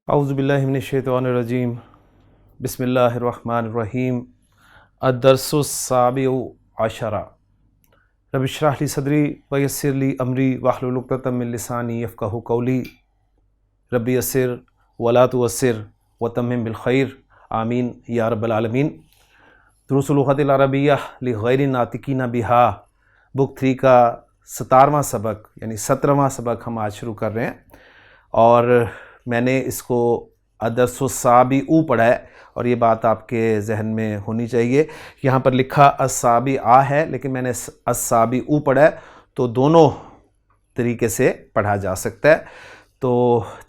اعوذ باللہ من الشیطان الرجیم بسم اللہ الرحمن الرحیم الدرس السابع عشر رب اشرح لی صدری ویسر لی امری واحلل عقدۃ من لسانی یفقہوا قولی رب یسر ولا تعسر وتمم بالخیر آمین یا رب العالمین۔ دروس اللغۃ العربیہ لغیر الناطقین بہا بک 3 کا 17واں سبق یعنی 17واں سبق ہم آج شروع کر رہے ہیں، اور میں نے اس کو الدرس السابع پڑھا ہے، اور یہ بات آپ کے ذہن میں ہونی چاہیے۔ یہاں پر لکھا السابع ہے، لیکن میں نے السابع پڑھا ہے، تو دونوں طریقے سے پڑھا جا سکتا ہے۔ تو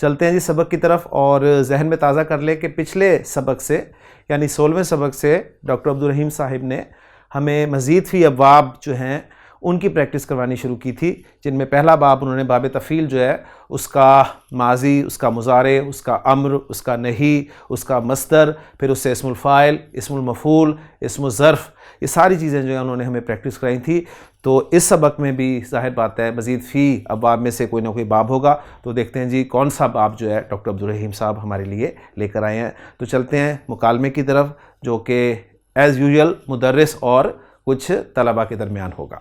چلتے ہیں جی سبق کی طرف، اور ذہن میں تازہ کر لیں کہ پچھلے سبق سے یعنی 16ویں سبق سے ڈاکٹر عبدالرحیم صاحب نے ہمیں مزید فی ابواب جو ہیں ان کی پریکٹس کروانی شروع کی تھی، جن میں پہلا باب انہوں نے باب تفعیل جو ہے اس کا ماضی، اس کا مضارع، اس کا امر، اس کا نہی، اس کا مصدر، پھر اس سے اسم الفاعل، اسم المفعول، اسم الظرف، یہ ساری چیزیں جو ہیں انہوں نے ہمیں پریکٹس کرائی تھی۔ تو اس سبق میں بھی ظاہر بات ہے مزید فی ابواب میں سے کوئی نہ کوئی باب ہوگا، تو دیکھتے ہیں جی کون سا باب جو ہے ڈاکٹر عبدالرحیم صاحب ہمارے لیے لے کر آئے ہیں۔ تو چلتے ہیں مکالمے کی طرف، جو کہ ایز یوزول مدرس اور کچھ طلباء کے درمیان ہوگا۔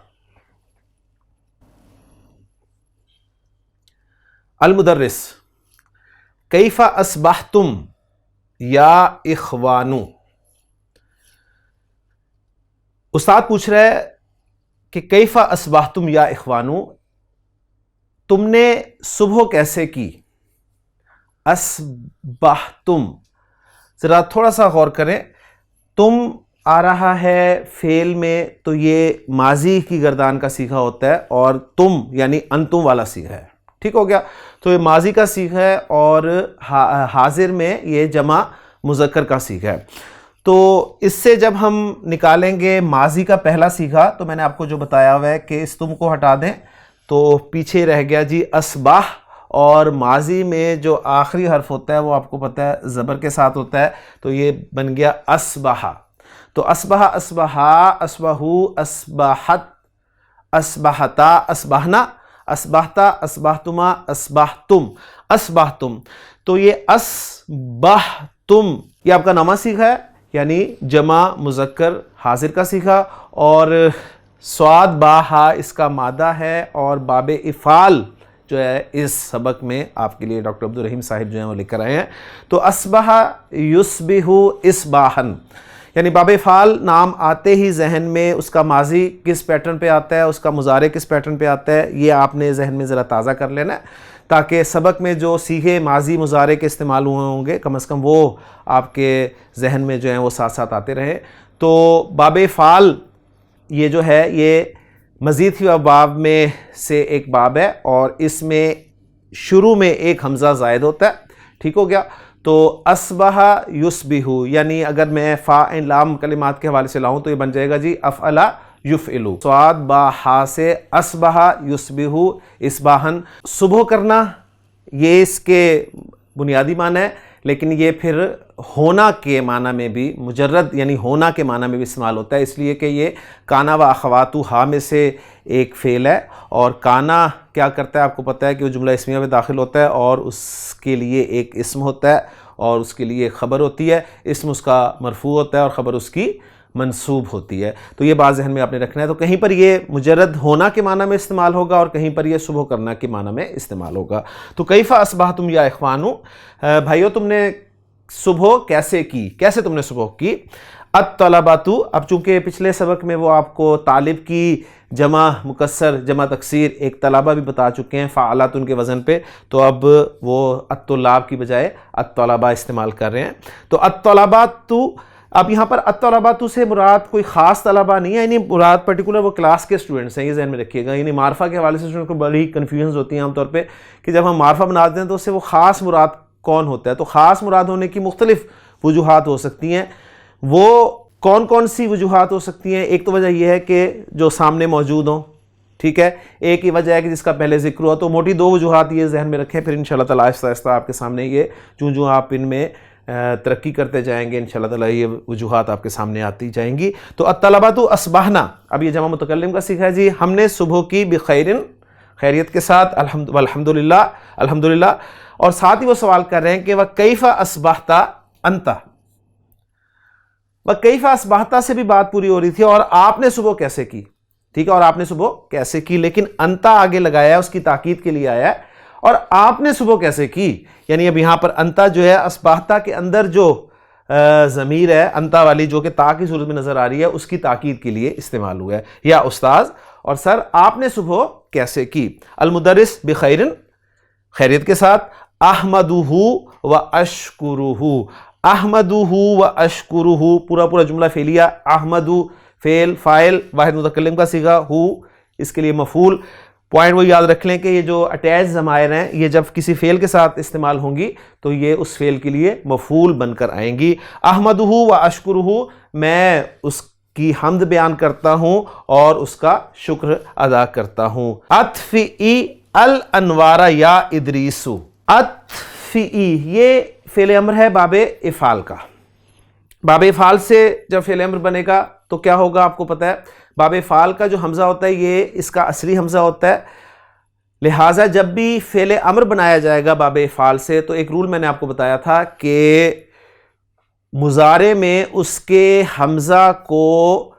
المدرس: کیف اصبحتم یا اخوانو؟ استاد پوچھ رہا ہے کہ کیف اصبحتم یا اخوانو، تم نے صبح کیسے کی؟ اصبحتم، ذرا تھوڑا سا غور کریں، تم آ رہا ہے فعل میں تو یہ ماضی کی گردان کا صیغہ ہوتا ہے، اور تم یعنی انتم والا صیغہ ہے، ٹھیک ہو گیا؟ تو یہ ماضی کا صیغہ ہے، اور حاضر میں یہ جمع مذکر کا صیغہ ہے۔ تو اس سے جب ہم نکالیں گے ماضی کا پہلا صیغہ، تو میں نے آپ کو جو بتایا ہوا ہے کہ اس تم کو ہٹا دیں تو پیچھے رہ گیا جی اصبح، اور ماضی میں جو آخری حرف ہوتا ہے وہ آپ کو پتہ ہے زبر کے ساتھ ہوتا ہے، تو یہ بن گیا اصبح۔ تو اصبح، اصبحا، اصبحو، اصبحت، اصبحتا، اصبحنا، اصبحتا، اصبحتما، اصبحتم، اصبحتم۔ تو یہ اصبحتم یہ آپ کا نامہ صیغہ ہے، یعنی جمع مذکر حاضر کا صیغہ، اور صاد با ہا اس کا مادہ ہے، اور باب افعال جو ہے اس سبق میں آپ کے لیے ڈاکٹر عبدالرحیم صاحب جو ہیں وہ لے کر آئے ہیں۔ تو اصبح یصبح اصباحا، یعنی باب افعال نام آتے ہی ذہن میں اس کا ماضی کس پیٹرن پہ آتا ہے، اس کا مضارع کس پیٹرن پہ آتا ہے، یہ آپ نے ذہن میں ذرا تازہ کر لینا ہے، تاکہ سبق میں جو صیغے ماضی مضارع کے استعمال ہوئے ہوں گے کم از کم وہ آپ کے ذہن میں جو ہیں وہ ساتھ ساتھ آتے رہے۔ تو باب افعال یہ جو ہے یہ مزید فی ابواب میں سے ایک باب ہے، اور اس میں شروع میں ایک حمزہ زائد ہوتا ہے، ٹھیک ہو گیا؟ تو اصبح یصبح، یعنی اگر میں فا عین لام کلمات کے حوالے سے لاؤں تو یہ بن جائے گا جی افعل یفعل، صاد با ہا سے اصبح یصبح اصباحا، صبح کرنا یہ اس کے بنیادی معنی ہے، لیکن یہ پھر ہونا کے معنی میں بھی، مجرد یعنی ہونا کے معنی میں بھی استعمال ہوتا ہے، اس لیے کہ یہ کانا و اخواتو ہا میں سے ایک فعل ہے، اور کانا کیا کرتا ہے آپ کو پتہ ہے کہ وہ جملہ اسمیہ میں داخل ہوتا ہے، اور اس کے لیے ایک اسم ہوتا ہے، اور اس کے لیے ایک خبر ہوتی ہے، اسم اس کا مرفوع ہوتا ہے اور خبر اس کی منصوب ہوتی ہے۔ تو یہ بات ذہن میں آپ نے رکھنا ہے۔ تو کہیں پر یہ مجرد ہونا کے معنی میں استعمال ہوگا، اور کہیں پر یہ صبح کرنا کے معنی میں استعمال ہوگا۔ تو کیف اصبحتم یا اخوانو، بھائیو تم نے صبح کیسے کی، کیسے تم نے صبح کی؟ الطلبۃ، اب چونکہ پچھلے سبق میں وہ آپ کو طالب کی جمع مکسر جمع تکسیر ایک طلبہ بھی بتا چکے ہیں فعلات ان کے وزن پہ، تو اب وہ الطلاب کی بجائے الطلبہ استعمال کر رہے ہیں۔ تو الطلبۃ، اب یہاں پر الطلبۃ سے مراد کوئی خاص طلبہ نہیں ہے، یعنی مراد پرٹیکولر وہ کلاس کے اسٹوڈنٹس ہیں، یہ ذہن میں رکھیے گا۔ یعنی معرفہ کے حوالے سے اسٹوڈنٹ کو بڑی کنفیوژن ہوتی ہیں عام طور پہ کہ جب ہم معرفہ بناتے ہیں تو اس سے وہ خاص مراد کون ہوتا ہے۔ تو خاص مراد ہونے کی مختلف وجوہات ہو سکتی ہیں۔ وہ کون کون سی وجوہات ہو سکتی ہیں؟ ایک تو وجہ یہ ہے کہ جو سامنے موجود ہوں، ٹھیک ہے، ایک ہی وجہ ہے کہ جس کا پہلے ذکر ہوا، تو موٹی 2 وجوہات یہ ذہن میں رکھیں، پھر انشاءاللہ تعالیٰ آہستہ آہستہ آپ کے سامنے یہ جو آپ ان میں ترقی کرتے جائیں گے انشاءاللہ تعالیٰ یہ وجوہات آپ کے سامنے آتی جائیں گی۔ تو الطلبۃ اصبحنا، اب یہ جمع متکلم کا صیغہ ہے جی، ہم نے صبح کی بخیر، خیریت کے ساتھ، الحمدللہ الحمدللہ. اور ساتھ ہی وہ سوال کر رہے ہیں کہ وَكَيْفَ أَصْبَحْتَ أَنْتَ. وَكَيْفَ أَصْبَحْتَ سے بھی بات پوری ہو رہی تھی اور آپ نے صبح کیسے کی, ٹھیک ہے, اور آپ نے صبح کیسے کی, لیکن انتا آگے لگایا ہے, اس کی تاکید کے لیے آیا ہے. اور آپ نے صبح کیسے کی, یعنی اب یہاں پر انتا جو ہے اصبحتا کے اندر جو ضمیر ہے انتا والی جو کہ تا کی صورت میں نظر آ رہی ہے, اس کی تاکید کے لیے استعمال ہوا ہے. یا استاذ اور سر آپ نے صبح کیسے کی. المدرس بخیر, خیریت کے ساتھ. احمدہ و اشکرہ, احمدہ و اشکرہ پورا جملہ فعلیہ. احمدہ فعل فاعل, واحد متکلم کا صیغہ, ہو اس کے لیے مفعول. پوائنٹ وہ یاد رکھ لیں کہ یہ جو اٹیچ ضمائر ہیں یہ جب کسی فعل کے ساتھ استعمال ہوں گی تو یہ اس فعل کے لیے مفعول بن کر آئیں گی. احمدہ و اشکرہ, میں اس کی حمد بیان کرتا ہوں اور اس کا شکر ادا کرتا ہوں. اطفئی الانوار یا ادریس. اطفئی یہ فعل امر ہے باب افعال کا. باب افعال سے جب فعل امر بنے گا تو کیا ہوگا آپ کو پتہ ہے, باب افعال کا جو حمزہ ہوتا ہے یہ اس کا اصلی حمزہ ہوتا ہے. لہٰذا جب بھی فعل امر بنایا جائے گا باب افعال سے تو ایک رول میں نے آپ کو بتایا تھا کہ مضارع میں اس کے حمزہ کو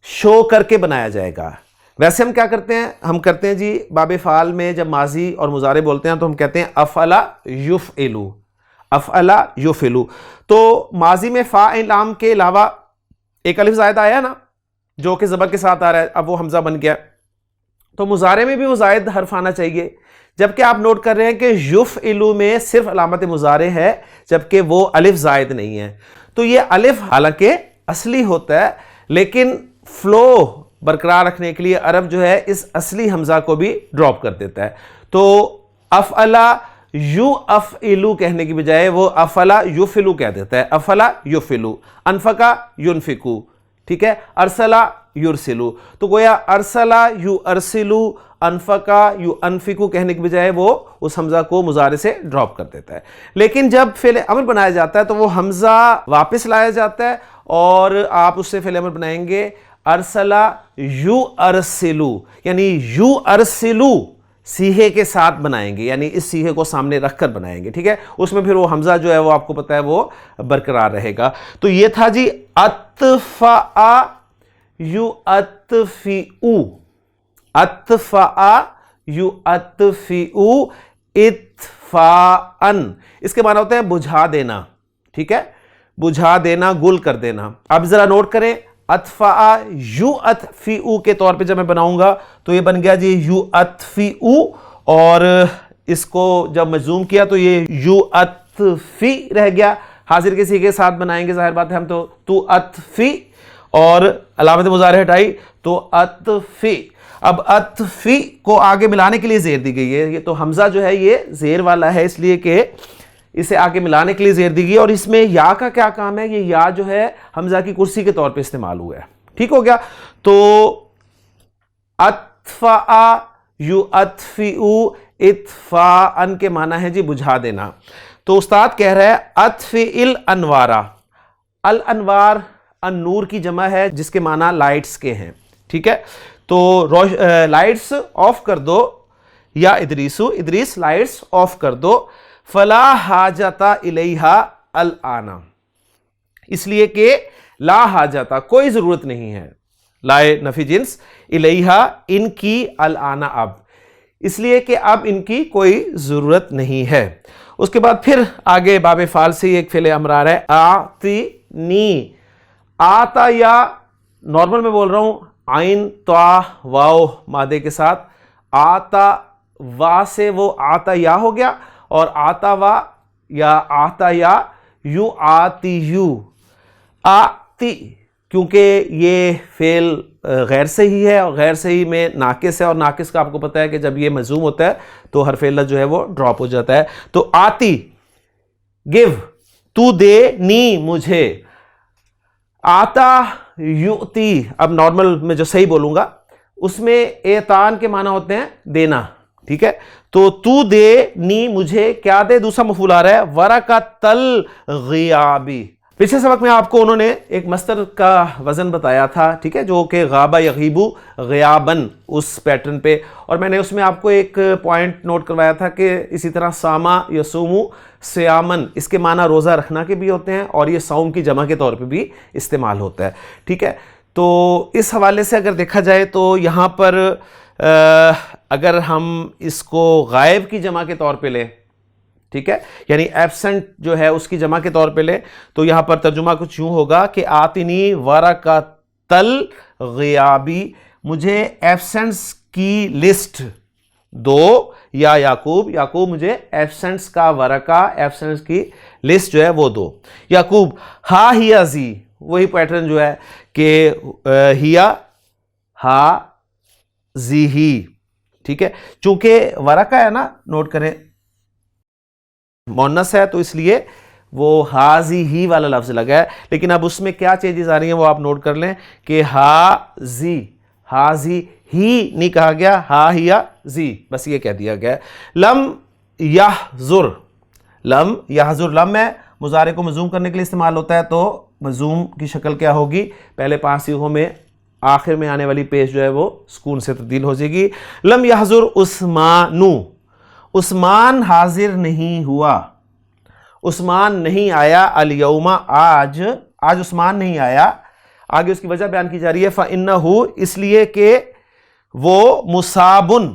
شو کر کے بنایا جائے گا. ویسے ہم کیا کرتے ہیں, ہم کرتے ہیں جی باب افعال میں جب ماضی اور مضارع بولتے ہیں تو ہم کہتے ہیں افعل یفعل, افعل یفعل. تو ماضی میں فاعل عام کے علاوہ ایک الف زائد آیا نا جو کہ زبر کے ساتھ آ رہا ہے, اب وہ حمزہ بن گیا. تو مضارع میں بھی وہ زائد حرف آنا چاہیے, جبکہ آپ نوٹ کر رہے ہیں کہ یفعل میں صرف علامت مضارع ہے جبکہ وہ الف زائد نہیں ہے. تو یہ الف حالانکہ اصلی ہوتا ہے لیکن فلو برقرار رکھنے کے لیے عرب جو ہے اس اصلی حمزہ کو بھی ڈراپ کر دیتا ہے. تو افعل یفعل کہنے کی بجائے وہ افعل یفعل کہہ دیتا ہے, افعل یفعل. انفق ینفق, ٹھیک ہے, ارسل یرسل. تو گویا ارسل یرسل, انفق ینفق کہنے کی بجائے وہ اس حمزہ کو مضارع سے ڈراپ کر دیتا ہے. لیکن جب فعل امر بنایا جاتا ہے تو وہ حمزہ واپس لایا جاتا ہے اور آپ اس سے فعل امر بنائیں گے ارسل یرسل, یعنی یرسل سیغے کے ساتھ بنائیں گے, یعنی اس سیغے کو سامنے رکھ کر بنائیں گے, ٹھیک ہے. اس میں پھر وہ حمزہ جو ہے وہ آپ کو پتہ ہے وہ برقرار رہے گا. تو یہ تھا جی اطفأ یطفئ, اطفأ یطفئ اطفاءً, اس کے معنی ہوتے ہیں بجھا دینا, ٹھیک ہے, بجھا دینا, گل کر دینا. اب ذرا نوٹ کریں اطفأ یطفئ کے طور پہ جب میں بناؤں گا تو یہ بن گیا جی یطفئ, اور اس کو جب مجزوم کیا تو یہ یطفی رہ گیا. حاضر کے صیغے کے ساتھ بنائیں گے ظاہر بات ہے ہم تو اطفی, اور علامت مضارع ہٹائی تو اطفی. اب اطفی کو آگے ملانے کے لیے زیر دی گئی ہے, یہ تو حمزہ جو ہے یہ زیر والا ہے اس لیے کہ اسے آگے ملانے کے لیے زیر دی گئی, اور اس میں یا کا کیا کام ہے, یہ یا جو ہے حمزہ کی کرسی کے طور پہ استعمال ہوا ہے, ٹھیک ہو گیا. تو اطفأ یطفئ اطفاءً کے معنی ہے جی بجھا دینا. تو استاد کہہ رہا ہے اطفئ الانوار, الانوار النور کی جمع ہے جس کے معنی لائٹس کے ہیں, ٹھیک ہے. تو لائٹس آف کر دو, یا ادریس, ادریس لائٹس آف کر دو. فلا حاجت الیہا الآن, اس لیے کہ لا حاجت کوئی ضرورت نہیں ہے, لائے نفی جنس, الیہا ان کی, الآن اب, اس لیے کہ اب ان کی کوئی ضرورت نہیں ہے. اس کے بعد پھر آگے باب افعال سے ایک فعل امر آ رہا ہے آتنی. آتا یا نارمل میں بول رہا ہوں عین طا واو مادے کے ساتھ, آتا وا سے وہ آتا یا ہو گیا, اور آتا وا یا آتا یا یو آتی یو آتی, کیونکہ یہ فعل غیر صحیح ہے اور غیر صحیح میں ناقص ہے, اور ناقص کا آپ کو پتہ ہے کہ جب یہ مجزوم ہوتا ہے تو حرف علت جو ہے وہ ڈراپ ہو جاتا ہے. تو آتی, گیو, تو دے نی مجھے. آتا یؤتی, اب نارمل میں جو صحیح بولوں گا اس میں اعطان کے معنی ہوتے ہیں دینا, ٹھیک ہے. تو دے نی مجھے, کیا دے, دوسرا مفعول آ رہا ہے ورقۃ الغیابی. پچھلے سبق میں آپ کو انہوں نے ایک مصدر کا وزن بتایا تھا، ٹھیک ہے، جو کہ غابہ یغیبو غیابن اس پیٹرن پہ، اور میں نے اس میں آپ کو ایک پوائنٹ نوٹ کروایا تھا کہ اسی طرح ساما یصومو سیامن اس کے معنی روزہ رکھنا کے بھی ہوتے ہیں اور یہ صوم کی جمع کے طور پہ بھی استعمال ہوتا ہے، ٹھیک ہے۔ تو اس حوالے سے اگر دیکھا جائے تو یہاں پر اگر ہم اس کو غائب کی جمع کے طور پہ لیں، ٹھیک ہے، یعنی ایبسنٹ جو ہے اس کی جمع کے طور پہ لیں، تو یہاں پر ترجمہ کچھ یوں ہوگا کہ آتنی ورقۃ الغیابی، مجھے ایبسنٹس کی لسٹ دو، یا یعقوب مجھے ایبسنٹس کا ورقہ، ایبسنٹس کی لسٹ جو ہے وہ دو۔ یعقوب ہا ہیا زی، وہی پیٹرن جو ہے کہ ہیا ہا زی ہی، ٹھیک ہے، چونکہ ورقہ ہے نا، نوٹ کریں مؤنث ہے تو اس لیے وہ ہازی ہی والا لفظ لگا ہے، لیکن اب اس میں کیا چینجز آ رہی ہیں وہ آپ نوٹ کر لیں کہ ہازی ہی نہیں کہا گیا، ہا ہیا زی، بس یہ کہہ دیا گیا۔ لم یحضر، لم ہے مضارع کو مضموم کرنے کے لیے استعمال ہوتا ہے، تو مضموم کی شکل کیا ہوگی؟ پہلے 5 صیغوں میں آخر میں آنے والی پیش جو ہے وہ سکون سے تبدیل ہو جائے گی۔ لم یحضر عثمانو، عثمان حاضر نہیں ہوا، عثمان نہیں آیا، الیوم آج عثمان نہیں آیا۔ آگے اس کی وجہ بیان کی جا رہی ہے، فَإِنَّهُ، اس لیے کہ وہ مصابن،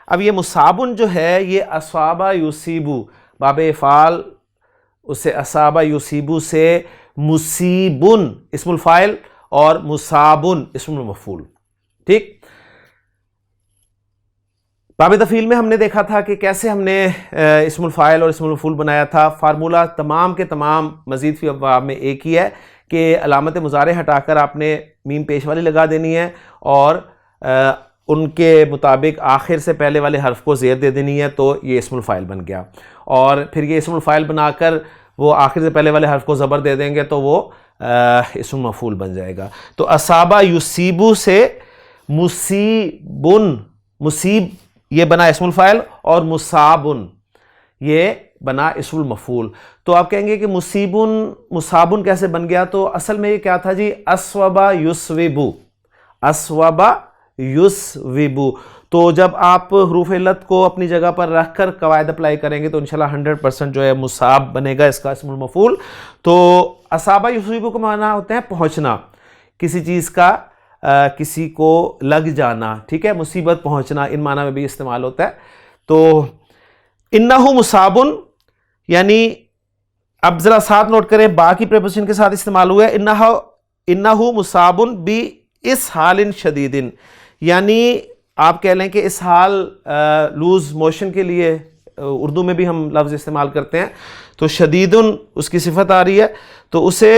اب یہ مصابن جو ہے یہ اصابہ یصیبو، باب افعال اسے اصابہ یصیبو سے مصیبن اسم الفاعل اور مصابن اسم المفعول، ٹھیک۔ باب تفعیل میں ہم نے دیکھا تھا کہ کیسے ہم نے اسم الفاعل اور اسم المفعول بنایا تھا۔ فارمولہ تمام کے تمام مزید فی ابواب میں ایک ہی ہے کہ علامت مضارع ہٹا کر آپ نے میم پیش والی لگا دینی ہے اور ان کے مطابق آخر سے پہلے والے حرف کو زیر دے دینی ہے، تو یہ اسم الفاعل بن گیا، اور پھر یہ اسم الفاعل بنا کر وہ آخر سے پہلے والے حرف کو زبر دے دیں گے تو وہ اسم مفعول بن جائے گا۔ تو اصابہ یصیبو سے مصیبن، مصیب یہ بنا اسم الفاعل اور مصابن یہ بنا اسم المفعول۔ تو آپ کہیں گے کہ مصابن کیسے بن گیا؟ تو اصل میں یہ کیا تھا جی؟ اسوبہ یسوبو۔ تو جب آپ حروف علت کو اپنی جگہ پر رکھ کر قواعد اپلائی کریں گے تو انشاءاللہ 100% جو ہے مصاب بنے گا اس کا اسم المفعول۔ تو اصابہ یصیبو کا معنی ہوتا ہے پہنچنا، کسی چیز کا کسی کو لگ جانا، ٹھیک ہے، مصیبت پہنچنا، ان معنی میں بھی استعمال ہوتا ہے۔ تو انہو مصابن، یعنی اب ذرا ساتھ نوٹ کریں، باقی پریپوزیشن کے ساتھ استعمال ہوا ہے، انہو مصابن بی اس حال شدید، یعنی آپ کہہ لیں کہ اس حال لوز موشن کے لیے اردو میں بھی ہم لفظ استعمال کرتے ہیں، تو شدیدن اس کی صفت آ رہی ہے، تو اسے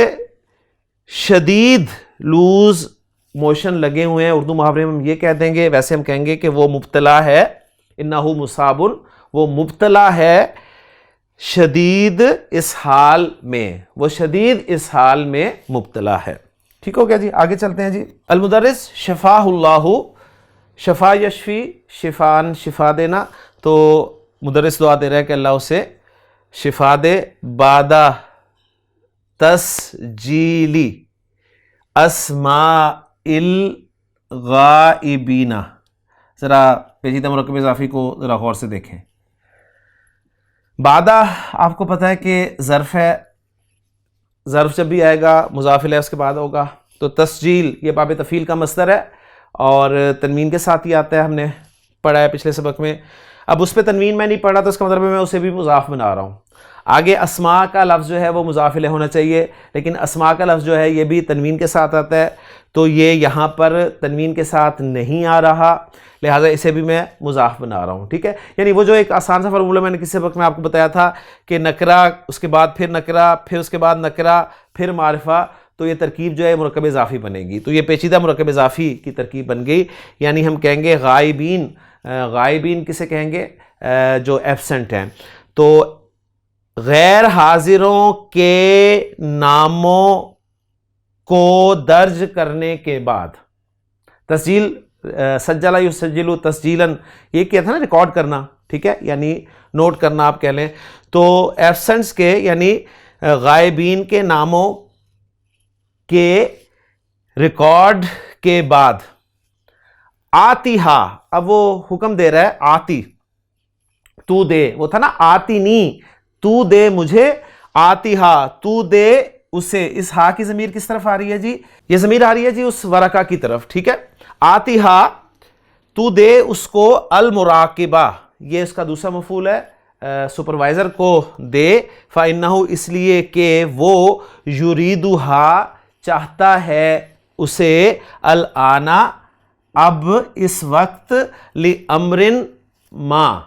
شدید لوز موشن لگے ہوئے ہیں، اردو محاورے میں ہم یہ کہہ دیں گے، ویسے ہم کہیں گے کہ وہ مبتلا ہے، انہو مصابن، وہ مبتلا ہے شدید اس حال میں، وہ شدید اس حال میں مبتلا ہے، ٹھیک ہو گیا جی۔ آگے چلتے ہیں جی۔ المدرس شفاہ اللہ، شفا یشفی، شفان شفا دینا، تو مدرس دعا دے رہا ہے کہ اللہ اسے شفا دے، بعد تسجیلی اسماء الغائبین، ذرا پیچیدہ مرکب اضافی کو ذرا غور سے دیکھیں۔ بعد آپ کو پتہ ہے کہ ظرف ہے، ظرف جب بھی آئے گا مضاف الیہ اس کے بعد ہوگا، تو تسجیل یہ باب تفعیل کا مصدر ہے اور تنوین کے ساتھ ہی آتا ہے، ہم نے پڑھا ہے پچھلے سبق میں۔ اب اس پہ تنوین میں نہیں پڑھا تو اس کا مطلب ہے میں اسے بھی مضاف بنا رہا ہوں۔ آگے اسماء کا لفظ جو ہے وہ مضاف الیہ ہونا چاہیے، لیکن اسماء کا لفظ جو ہے یہ بھی تنوین کے ساتھ آتا ہے، تو یہ یہاں پر تنوین کے ساتھ نہیں آ رہا، لہٰذا اسے بھی میں مضاف بنا رہا ہوں، ٹھیک ہے۔ یعنی وہ جو ایک آسان سا فارمولہ میں نے کسی سبق میں آپ کو بتایا تھا کہ نکرہ، اس کے بعد پھر نکرہ، پھر اس کے بعد نکرہ، پھر معرفہ، تو یہ ترکیب جو ہے مرکب اضافی بنے گی، تو یہ پیچیدہ مرکب اضافی کی ترکیب بن گئی، یعنی ہم کہیں گے غائبین، غائبین کسے کہیں گے؟ جو ایبسنٹ ہیں، تو غیر حاضروں کے ناموں کو درج کرنے کے بعد، تسجیل سجلہ یسجلو تسجیلاً، یہ کیا تھا نا، ریکارڈ کرنا، ٹھیک ہے، یعنی نوٹ کرنا آپ کہہ لیں، تو ایبسنٹس کے یعنی غائبین کے ناموں کے ریکارڈ کے بعد آتی ہا، اب وہ حکم دے رہا ہے آتی، تو دے، وہ تھا نا آتی نی، تو دے مجھے، آتی ہا تو دے اسے. اس ہا کی ضمیر کس طرف آ رہی ہے جی؟ یہ ضمیر آ رہی ہے جی اس ورقہ کی طرف، ٹھیک ہے. آتی ہا تو دے اس کو، المراقبہ یہ اس کا دوسرا مفعول ہے، سپروائزر کو دے، فَإِنَّهُ اس لیے کہ وہ یریدھا چاہتا ہے اسے، الآن اب اس وقت، لِأَمْرٍ ما.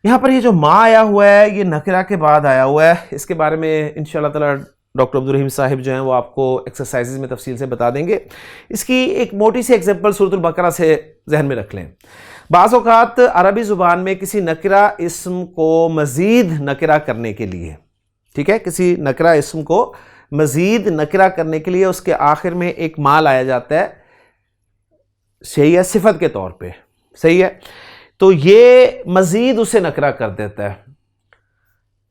یہاں پر یہ جو ما آیا ہوا ہے یہ نکرہ کے بعد آیا ہوا ہے، اس کے بارے میں انشاءاللہ تعالی ڈاکٹر عبدالرحیم صاحب جو ہیں وہ آپ کو ایکسرسائزز میں تفصیل سے بتا دیں گے. اس کی ایک موٹی سی ایگزامپل سورۃ البقرہ سے ذہن میں رکھ لیں. بعض اوقات عربی زبان میں کسی نکرہ اسم کو مزید نکرہ کرنے کے لیے، ٹھیک ہے، کسی نکرہ اسم کو مزید نکرہ کرنے کے لیے اس کے آخر میں ایک ما لایا جاتا ہے، صحیح ہے، صفت کے طور پہ، صحیح ہے، تو یہ مزید اسے نکرہ کر دیتا ہے.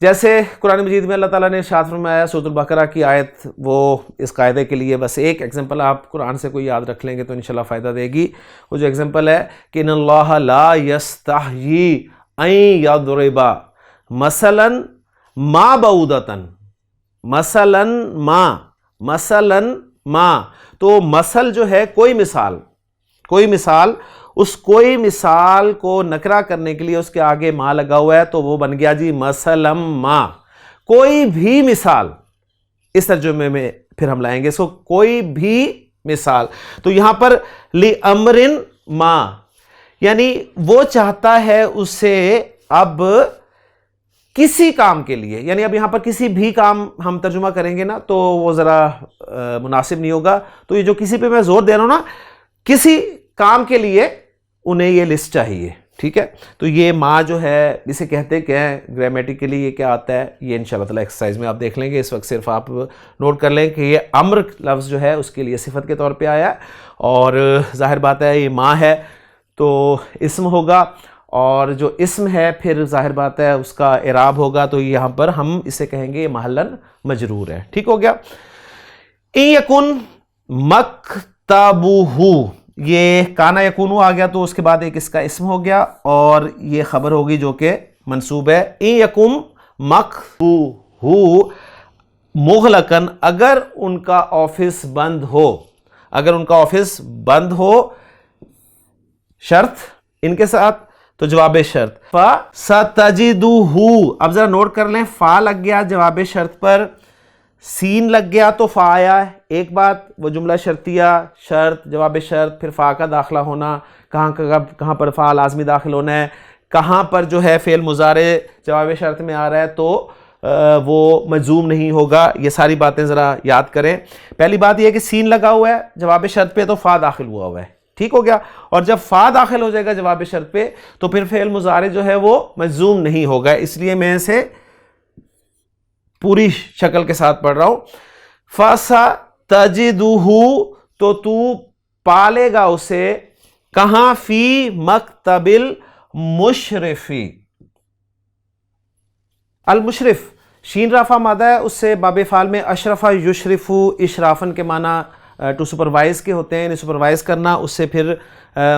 جیسے قرآن مجید میں اللہ تعالیٰ نے ارشاد فرمایا سورۃ البقرہ کی آیت، وہ اس قاعدے کے لیے بس ایک ایگزامپل آپ قرآن سے کوئی یاد رکھ لیں گے تو انشاءاللہ فائدہ دے گی. وہ جو ایگزامپل ہے کہ ان اللہ لا یستحیی ان یضرب مثلا ما بعودۃ، مثلا ما، تو مثل جو ہے کوئی مثال، اس کوئی مثال کو نکرہ کرنے کے لیے اس کے آگے ما لگا ہوا ہے تو وہ بن گیا جی مثلم ما، کوئی بھی مثال. اس ترجمے میں پھر ہم لائیں گے اس کو، کوئی بھی مثال. تو یہاں پر لِأَمْرٍ ما یعنی وہ چاہتا ہے اسے اب کسی کام کے لیے، یعنی اب یہاں پر کسی بھی کام ہم ترجمہ کریں گے نا تو وہ ذرا مناسب نہیں ہوگا، تو یہ جو کسی پہ میں زور دے رہا ہوں نا، کسی کام کے لیے انہیں یہ لسٹ چاہیے، ٹھیک ہے. تو یہ ما جو ہے جسے کہتے کیا ہے گرامیٹیکلی، یہ کیا آتا ہے، یہ انشاءاللہ تعالی ایکسرسائز میں آپ دیکھ لیں گے. اس وقت صرف آپ نوٹ کر لیں کہ یہ امر لفظ جو ہے اس کے لیے صفت کے طور پہ آیا ہے، اور ظاہر بات ہے یہ ما ہے تو اسم ہوگا، اور جو اسم ہے پھر ظاہر بات ہے اس کا اعراب ہوگا، تو یہاں پر ہم اسے کہیں گے محلن مجرور ہے. ٹھیک ہو گیا. ان یکن مکتبہ، یہ کانا یکونو آ گیا تو اس کے بعد ایک اس کا اسم ہو گیا اور یہ خبر ہوگی جو کہ منصوب ہے. ان یکم مکتبہ مغلقن، اگر ان کا آفس بند ہو، شرط ان کے ساتھ تو جواب شرط. فَسَتَجِدُهُ، اب ذرا نوٹ کر لیں، فا لگ گیا جواب شرط پر، سین لگ گیا تو فا آیا ہے. ایک بات وہ جملہ شرطیہ، شرط جواب شرط، پھر فا کا داخلہ ہونا، کہاں پر فا لازمی داخل ہونا ہے، کہاں پر جو ہے فعل مضارع جواب شرط میں آ رہا ہے تو وہ مجزوم نہیں ہوگا. یہ ساری باتیں ذرا یاد کریں. پہلی بات یہ ہے کہ سین لگا ہوا ہے جواب شرط پہ تو فا داخل ہوا ہے، ٹھیک ہو گیا. اور جب فا داخل ہو جائے گا جواب شرط پہ تو پھر فعل مضارع جو ہے وہ مجزوم نہیں ہوگا. اس لیے میں اسے پوری شکل کے ساتھ پڑھ رہا ہوں. فَسَتَجِدُهُ، تو تو پالے گا اسے، کہاں، فی مکتب المشرف. المشرف شین رافع مادہ ہے، اس سے باب فعل میں اشرف یشرف اشرافن کے معنی ٹو سپروائز کے ہوتے ہیں، یعنی سپروائز کرنا، اس سے پھر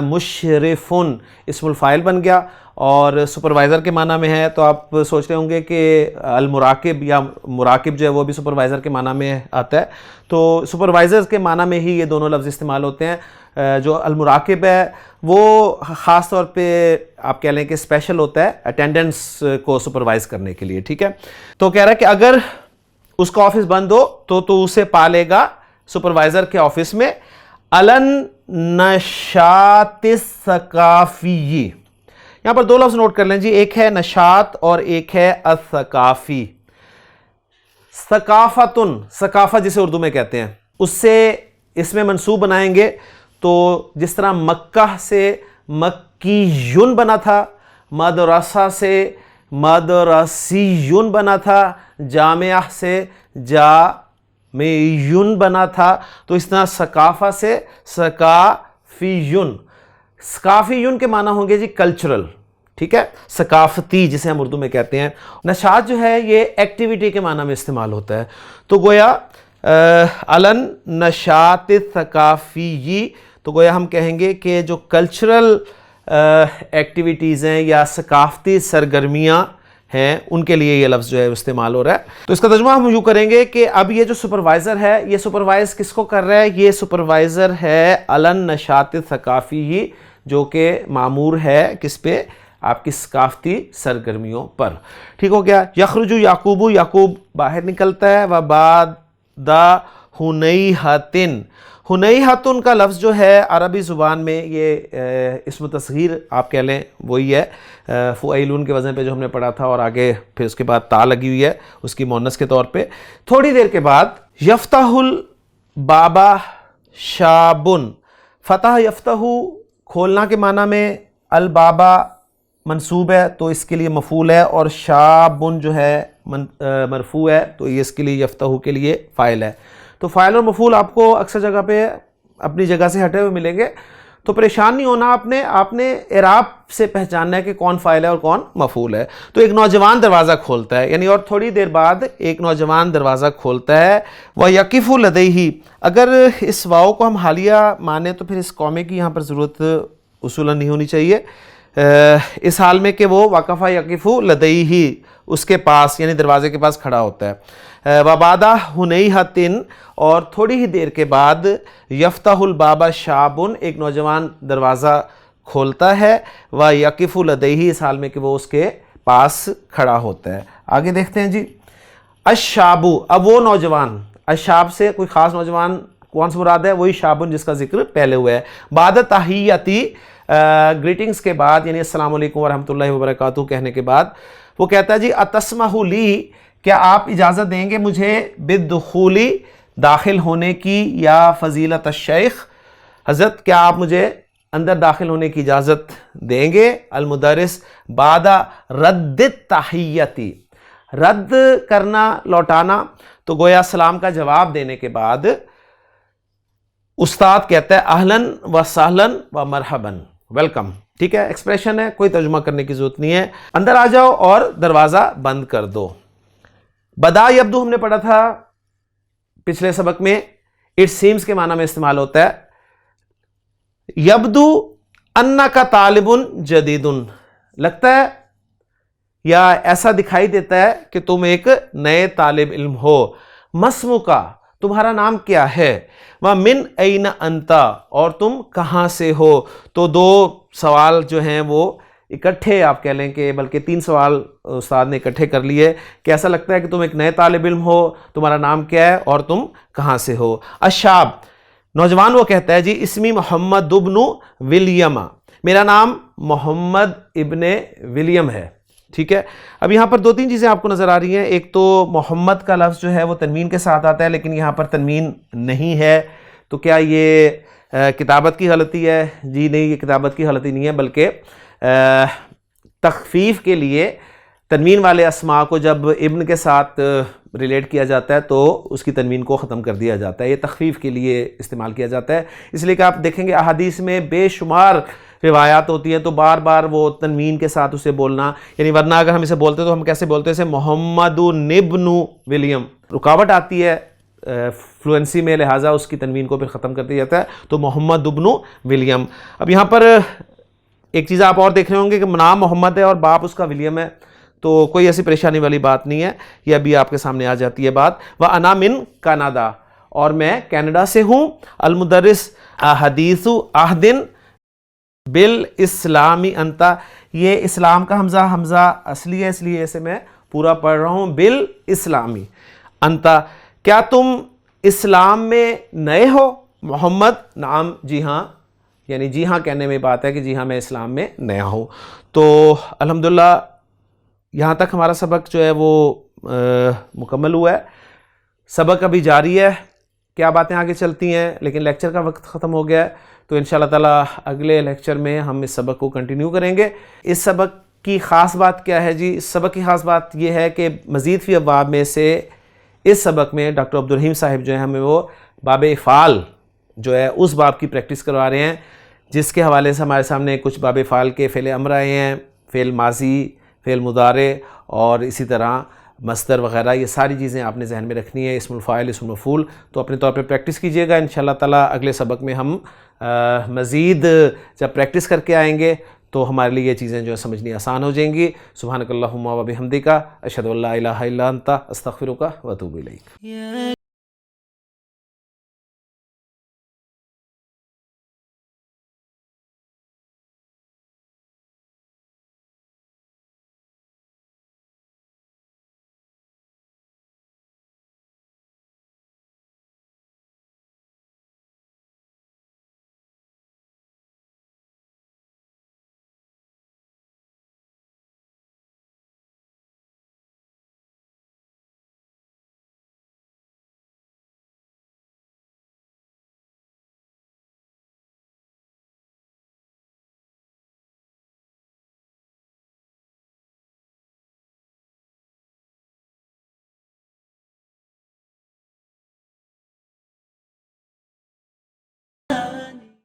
مشرفن اسم الفاعل بن گیا اور سپروائزر کے معنی میں ہے. تو آپ سوچ رہے ہوں گے کہ المراقب یا مراقب جو ہے وہ بھی سپروائزر کے معنی میں آتا ہے، تو سپروائزر کے معنی میں ہی یہ دونوں لفظ استعمال ہوتے ہیں. جو المراقب ہے وہ خاص طور پہ آپ کہہ لیں کہ اسپیشل ہوتا ہے اٹینڈنس کو سپروائز کرنے کے لیے، ٹھیک ہے. تو کہہ رہا ہے کہ اگر اس کا آفس بند ہو تو اسے پالے گا سپروائزر کے آفس میں، الن نشاط الثقافی. یہاں پر دو لفظ نوٹ کر لیں جی، ایک ہے نشاط اور ایک ہے الثقافی. ثقافتن، ثقافت جسے اردو میں کہتے ہیں، اس سے اس میں منصوب بنائیں گے تو جس طرح مکہ سے مکیون بنا تھا، مدرسہ سے مدرسیون بنا تھا، جامعہ سے جامعیون بنا تھا، تو اس طرح ثقافہ سے ثقافیون. ثقافیون کے معنی ہوں گے جی کلچرل، ٹھیک ہے، ثقافتی جسے ہم اردو میں کہتے ہیں. نشاط جو ہے یہ ایکٹیویٹی کے معنی میں استعمال ہوتا ہے. تو گویا علن نشاط ثقافی، تو گویا ہم کہیں گے کہ جو کلچرل ایکٹیویٹیز ہیں یا ثقافتی سرگرمیاں ہیں ان کے لیے یہ لفظ جو ہے استعمال ہو رہا ہے. تو اس کا ترجمہ ہم یوں کریں گے کہ اب یہ جو سپروائزر ہے یہ سپروائز کس کو کر رہا ہے؟ یہ سپروائزر ہے علن نشاط ثقافی، جو کہ مامور ہے کس پہ؟ آپ کی ثقافتی سرگرمیوں پر. ٹھیک ہو گیا. یخرج یعقوب، یعقوب باہر نکلتا ہے. وبعد حنیہۃ، حنیہۃ کا لفظ جو ہے عربی زبان میں یہ اسم تصغیر آپ کہہ لیں وہی ہے، فعیلون کے وزن پہ جو ہم نے پڑھا تھا، اور آگے پھر اس کے بعد تا لگی ہوئی ہے اس کی مؤنث کے طور پہ. تھوڑی دیر کے بعد یفتح البابا شابن، فتح یفتح کھولنا کے معنی میں، البابا منصوب ہے تو اس کے لیے مفعول ہے، اور شابن جو ہے مرفوع ہے تو یہ اس کے لیے یفتح کے لیے فاعل ہے. تو فاعل اور مفعول آپ کو اکثر جگہ پہ اپنی جگہ سے ہٹے ہوئے ملیں گے، تو پریشان نہیں ہونا آپ نے اعراب سے پہچاننا ہے کہ کون فاعل ہے اور کون مفعول ہے. تو ایک نوجوان دروازہ کھولتا ہے، یعنی اور تھوڑی دیر بعد ایک نوجوان دروازہ کھولتا ہے. وَيَقِفُ لَدَيْهِ، اگر اس واو کو ہم حالیہ مانیں تو پھر اس قومے کی یہاں پر ضرورت اصولاً نہیں ہونی چاہیے، اس حال میں کہ وہ وقفہ یقف لدیہ، اس کے پاس یعنی دروازے کے پاس کھڑا ہوتا ہے. وبعد حنیہۃ، اور تھوڑی ہی دیر کے بعد یفتح البابا شابن، ایک نوجوان دروازہ کھولتا ہے. ویقف لدیہ، اس حال میں کہ وہ اس کے پاس کھڑا ہوتا ہے. آگے دیکھتے ہیں جی. الشاب، اب وہ نوجوان، الشاب سے کوئی خاص نوجوان کون سے مراد ہے؟ وہی شابن جس کا ذکر پہلے ہوا ہے. بعد تحیتی، گریٹنگز کے بعد یعنی السلام علیکم ورحمۃ اللہ وبرکاتہ کہنے کے بعد وہ کہتا ہے جی اتسمح لی، کیا آپ اجازت دیں گے مجھے بالدخولی، داخل ہونے کی، یا فضیلت الشیخ، حضرت کیا آپ مجھے اندر داخل ہونے کی اجازت دیں گے؟ المدرس بعد رد التحیتی، رد کرنا لوٹانا، تو گویا سلام کا جواب دینے کے بعد استاد کہتا ہے اہلاً و سہلاً و مرحباً، ویلکم. ٹھیک ہے، ایکسپریشن ہے، کوئی ترجمہ کرنے کی ضرورت نہیں ہے. اندر آ جاؤ اور دروازہ بند کر دو. بدا یبدو ہم نے پڑھا تھا پچھلے سبق میں، اٹ سیمز کے معنی میں استعمال ہوتا ہے. یبدو انکا طالب جدید، لگتا ہے یا ایسا دکھائی دیتا ہے کہ تم ایک نئے طالب علم ہو. مسمکا، تمہارا نام کیا ہے؟ وَمِنْ أَيْنَ أَنْتَ، اور تم کہاں سے ہو؟ تو دو سوال جو ہیں وہ اکٹھے آپ کہہ لیں کہ بلکہ تین سوال استاد نے اکٹھے کر لیے کہ ایسا لگتا ہے کہ تم ایک نئے طالب علم ہو، تمہارا نام کیا ہے اور تم کہاں سے ہو. الشاب، نوجوان وہ کہتا ہے جی اسمی محمد ابن ولیم، میرا نام محمد ابن ولیم ہے. ٹھیک ہے. اب یہاں پر دو تین چیزیں آپ کو نظر آ رہی ہیں. ایک تو محمد کا لفظ جو ہے وہ تنوین کے ساتھ آتا ہے لیکن یہاں پر تنوین نہیں ہے، تو کیا یہ کتابت کی غلطی ہے؟ جی نہیں، یہ کتابت کی غلطی نہیں ہے، بلکہ تخفیف کے لیے تنوین والے اسماء کو جب ابن کے ساتھ ریلیٹ کیا جاتا ہے تو اس کی تنوین کو ختم کر دیا جاتا ہے. یہ تخفیف کے لیے استعمال کیا جاتا ہے، اس لیے کہ آپ دیکھیں گے احادیث میں بے شمار روایات ہوتی ہیں تو بار بار وہ تنوین کے ساتھ اسے بولنا، یعنی ورنہ اگر ہم اسے بولتے تو ہم کیسے بولتے اسے؟ محمد ابن ولیم. رکاوٹ آتی ہے فلوئنسی میں، لہٰذا اس کی تنوین کو پھر ختم کر دیا جاتا ہے تو محمد ابن ولیم. اب یہاں پر ایک چیز آپ اور دیکھ رہے ہوں گے کہ نام محمد ہے اور باپ اس کا ولیم ہے، تو کوئی ایسی پریشانی والی بات نہیں ہے، یہ ابھی آپ کے سامنے آ جاتی ہے بات. وَأَنَا مِن کینیڈا، اور میں کینیڈا سے ہوں. المدرس حدیث عہد بالاسلامی انتا، یہ اسلام کا حمزہ اصلی ہے اس لیے اسے میں پورا پڑھ رہا ہوں. بالاسلامی انتا، کیا تم اسلام میں نئے ہو؟ محمد نعم، جی ہاں، یعنی جی ہاں کہنے میں بات ہے کہ جی ہاں میں اسلام میں نیا ہوں. تو الحمدللہ یہاں تک ہمارا سبق جو ہے وہ مکمل ہوا ہے. سبق ابھی جاری ہے، کیا باتیں آگے چلتی ہیں، لیکن لیکچر کا وقت ختم ہو گیا ہے، تو انشاءاللہ تعالیٰ اگلے لیکچر میں ہم اس سبق کو کنٹینیو کریں گے. اس سبق کی خاص بات کیا ہے جی؟ اس سبق کی خاص بات یہ ہے کہ مزید فی ابواب میں سے اس سبق میں ڈاکٹر عبدالرحیم صاحب جو ہیں ہمیں وہ باب افعال جو ہے اس باب کی پریکٹس کروا رہے ہیں، جس کے حوالے سے ہمارے سامنے کچھ باب افعال کے فعل امر آئے ہیں، فعل ماضی، فعل مضارع اور اسی طرح مصدر وغیرہ، یہ ساری چیزیں آپ نے ذہن میں رکھنی ہے، اسم الفاعل، اسم المفعول. تو اپنے طور پہ پریکٹس کیجئے گا. انشاءاللہ تعالیٰ اگلے سبق میں ہم مزید جب پریکٹس کر کے آئیں گے تو ہمارے لیے یہ چیزیں جو ہے سمجھنی آسان ہو جائیں گی. سبحانک اللہم و بحمدک، اشہد ان لا الہ الا انت، استغفرک و اتوب الیک.